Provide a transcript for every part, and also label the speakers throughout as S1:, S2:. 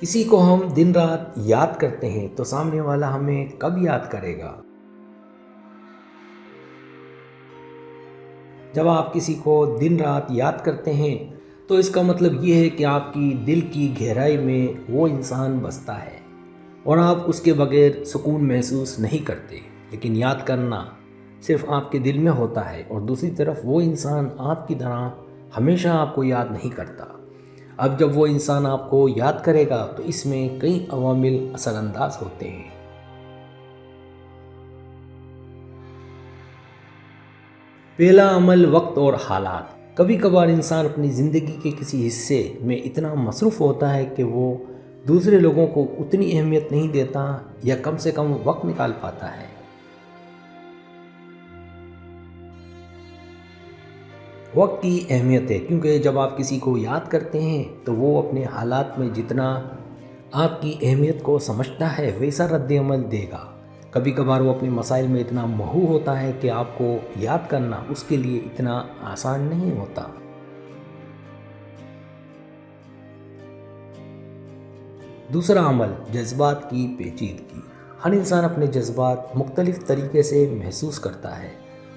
S1: کسی کو ہم دن رات یاد کرتے ہیں تو سامنے والا ہمیں کب یاد کرے گا؟ جب آپ کسی کو دن رات یاد کرتے ہیں تو اس کا مطلب یہ ہے کہ آپ کی دل کی گہرائی میں وہ انسان بستا ہے اور آپ اس کے بغیر سکون محسوس نہیں کرتے۔ لیکن یاد کرنا صرف آپ کے دل میں ہوتا ہے اور دوسری طرف وہ انسان آپ کی طرح ہمیشہ آپ کو یاد نہیں کرتا۔ اب جب وہ انسان آپ کو یاد کرے گا تو اس میں کئی عوامل اثر انداز ہوتے ہیں۔ پہلا عمل وقت اور حالات۔ کبھی کبھار انسان اپنی زندگی کے کسی حصے میں اتنا مصروف ہوتا ہے کہ وہ دوسرے لوگوں کو اتنی اہمیت نہیں دیتا یا کم سے کم وقت نکال پاتا ہے۔ وقت کی اہمیت ہے کیونکہ جب آپ کسی کو یاد کرتے ہیں تو وہ اپنے حالات میں جتنا آپ کی اہمیت کو سمجھتا ہے ویسا رد عمل دے گا۔ کبھی کبھار وہ اپنے مسائل میں اتنا مہو ہوتا ہے کہ آپ کو یاد کرنا اس کے لیے اتنا آسان نہیں ہوتا۔ دوسرا عمل جذبات کی پیچیدگی۔ ہر انسان اپنے جذبات مختلف طریقے سے محسوس کرتا ہے۔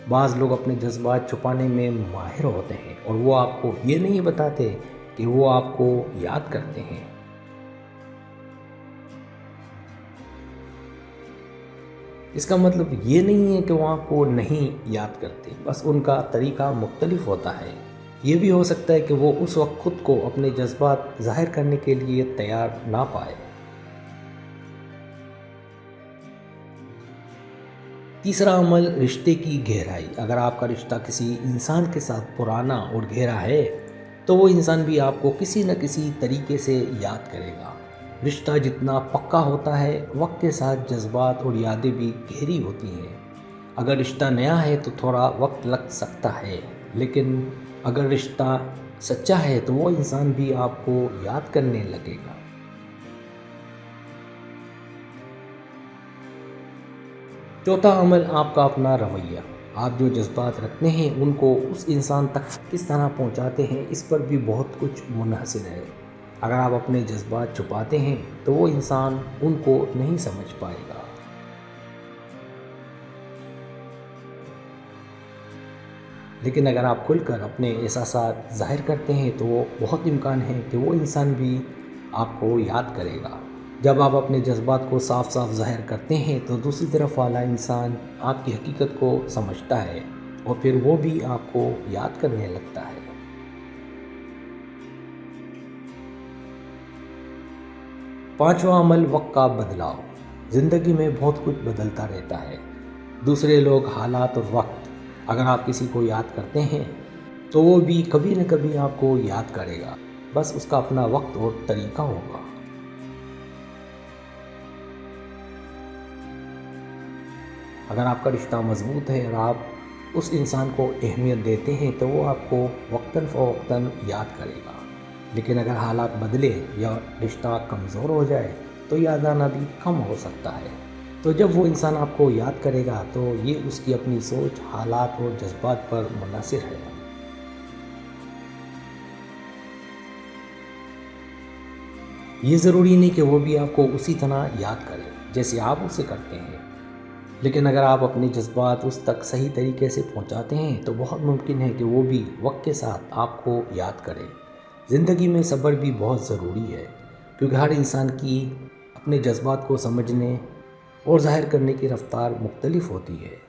S1: بعض لوگ اپنے جذبات چھپانے میں ماہر ہوتے ہیں اور وہ آپ کو یہ نہیں بتاتے کہ وہ آپ کو یاد کرتے ہیں۔ اس کا مطلب یہ نہیں ہے کہ وہ آپ کو نہیں یاد کرتے، بس ان کا طریقہ مختلف ہوتا ہے۔ یہ بھی ہو سکتا ہے کہ وہ اس وقت خود کو اپنے جذبات ظاہر کرنے کے لیے تیار نہ پائے۔ تیسرا عمل رشتے کی گہرائی۔ اگر آپ کا رشتہ کسی انسان کے ساتھ پرانا اور گہرا ہے تو وہ انسان بھی آپ کو کسی نہ کسی طریقے سے یاد کرے گا۔ رشتہ جتنا پکا ہوتا ہے وقت کے ساتھ جذبات اور یادیں بھی گہری ہوتی ہیں۔ اگر رشتہ نیا ہے تو تھوڑا وقت لگ سکتا ہے، لیکن اگر رشتہ سچا ہے تو وہ انسان بھی آپ کو یاد کرنے لگے گا۔ چوتھا عمل آپ کا اپنا رویہ۔ آپ جو جذبات رکھتے ہیں ان کو اس انسان تک کس طرح پہنچاتے ہیں اس پر بھی بہت کچھ منحصر ہے۔ اگر آپ اپنے جذبات چھپاتے ہیں تو وہ انسان ان کو نہیں سمجھ پائے گا۔ لیکن اگر آپ کھل کر اپنے احساسات ظاہر کرتے ہیں تو وہ بہت امکان ہے کہ وہ انسان بھی آپ کو یاد کرے گا۔ جب آپ اپنے جذبات کو صاف صاف ظاہر کرتے ہیں تو دوسری طرف والا انسان آپ کی حقیقت کو سمجھتا ہے اور پھر وہ بھی آپ کو یاد کرنے لگتا ہے۔ پانچواں عمل وقت کا بدلاؤ۔ زندگی میں بہت کچھ بدلتا رہتا ہے، دوسرے لوگ، حالات اور وقت۔ اگر آپ کسی کو یاد کرتے ہیں تو وہ بھی کبھی نہ کبھی آپ کو یاد کرے گا، بس اس کا اپنا وقت اور طریقہ ہوگا۔ اگر آپ کا رشتہ مضبوط ہے اور آپ اس انسان کو اہمیت دیتے ہیں تو وہ آپ کو وقتاً فوقتاً یاد کرے گا۔ لیکن اگر حالات بدلے یا رشتہ کمزور ہو جائے تو یاد آنا بھی کم ہو سکتا ہے۔ تو جب وہ انسان آپ کو یاد کرے گا تو یہ اس کی اپنی سوچ، حالات اور جذبات پر منحصر ہے۔ یہ ضروری نہیں کہ وہ بھی آپ کو اسی طرح یاد کرے جیسے آپ اسے کرتے ہیں، لیکن اگر آپ اپنے جذبات اس تک صحیح طریقے سے پہنچاتے ہیں تو بہت ممکن ہے کہ وہ بھی وقت کے ساتھ آپ کو یاد کرے۔ زندگی میں صبر بھی بہت ضروری ہے کیونکہ ہر انسان کی اپنے جذبات کو سمجھنے اور ظاہر کرنے کی رفتار مختلف ہوتی ہے۔